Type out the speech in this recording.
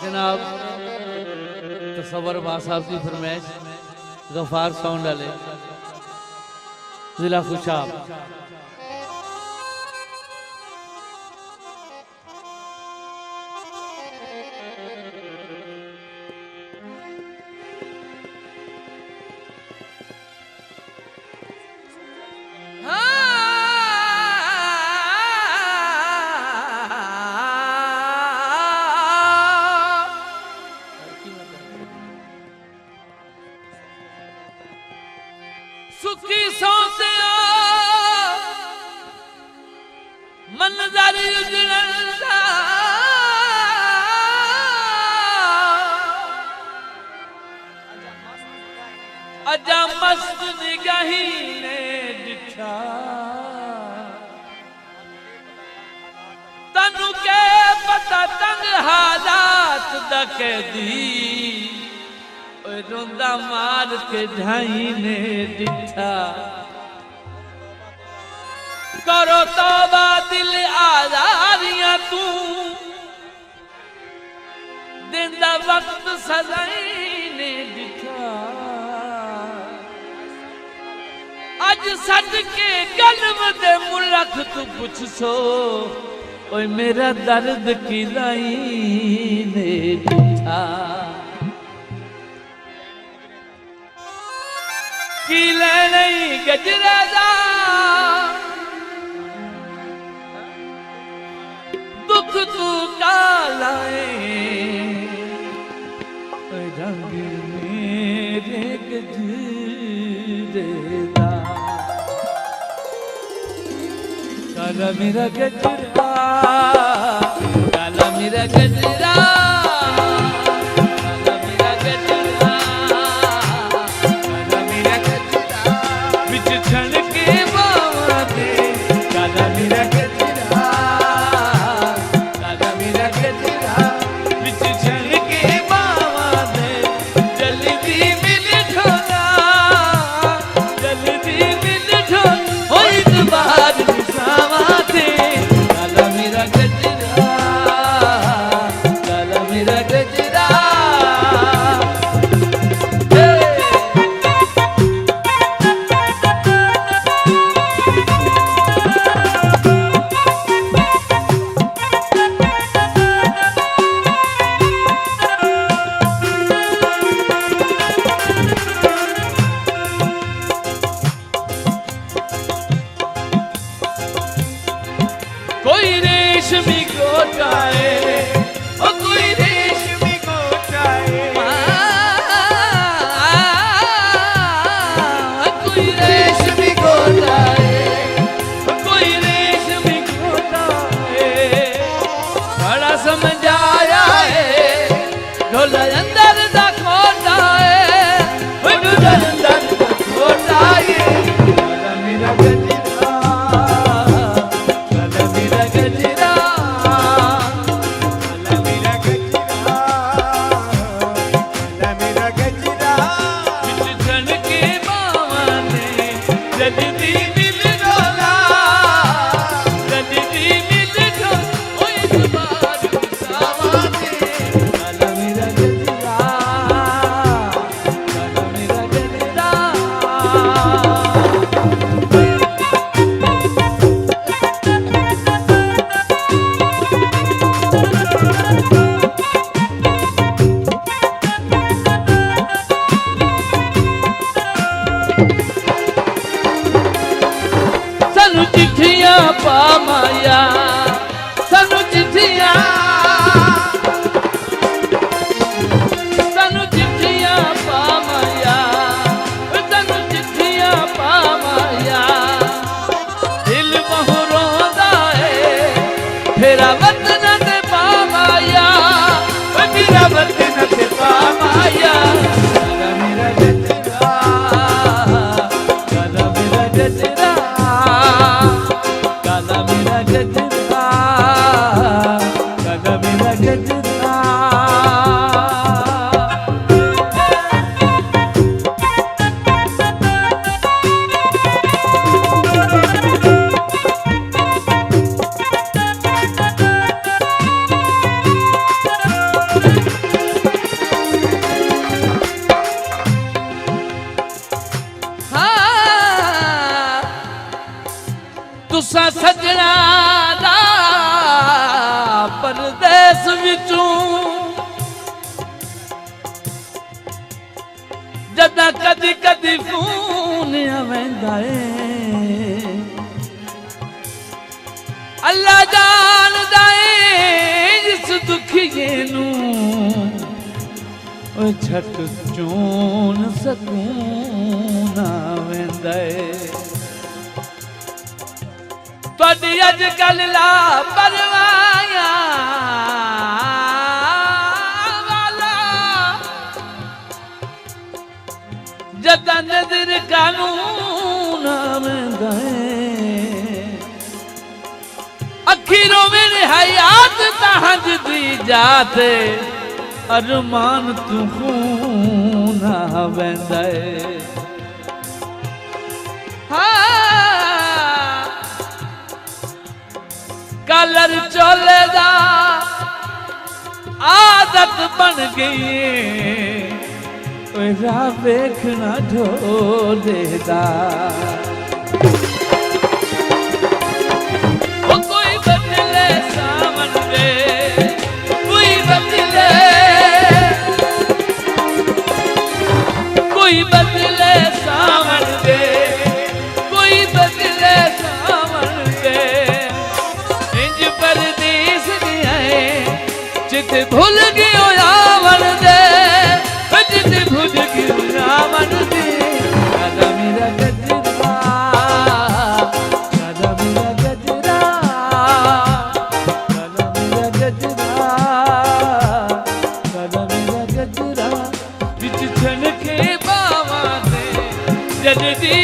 जनाब तसव्वुर साहब की फरमाइश गफार साउंड वाले जिला खुशाब। सुखी सौसे मनजारी उजड़ंदा अजा मस्त निगाही ने दिखा तनु के पता तंग हालात दके दी रोंदा मार के ढाई ने दिखा करो तौबा दिल आजारियां तू दिंदा वक्त सजाई ने दिखा अज सज के कलम दे मुलख तू पुछ सो ओए मेरा दर्द की लाई ने दिखा की नहीं गजरे दा दुख तू कालाए रंग मेरे गजरे दा काला मेरा गजरा काला मेरा गजरा पामाया सानू चिट्ठियां पामाया सानू चिट्ठियां पामाया दिल बहु रोंदा है फेरा वतन ते पामाया फेरा वतन ते पामाया मेरा गजरा काला मेरा गजरा काला मेरा गजरा काला मेरा गजरा तुसा सजना दा परदेस विचों जदा कदी कदी फोन आवेंदा है अल्लाह जानदा है जिस दुखिए नूं ओ झट चोन सकून आवेंदा है तुहाडी अज गल ला परवाया वाला जदा नजर कानून आवेंदा है अखीरों मेरे हयात तहज दी जाते अरमान तू खून आवेंदा है कलर चोले दा आदत बन गई राह देखना ढोले दा कोई बदले सावन दे कोई बदले कोई बदले सावन दे कोई बदले सावन दे जित भूल गयो रावण दे जित भूल गयो रावण दे राजा मेरा गजरा राजा मेरा गजरा राजा मेरा गजरा राजा मेरा गजरा बिच छन के बावां दे जद दी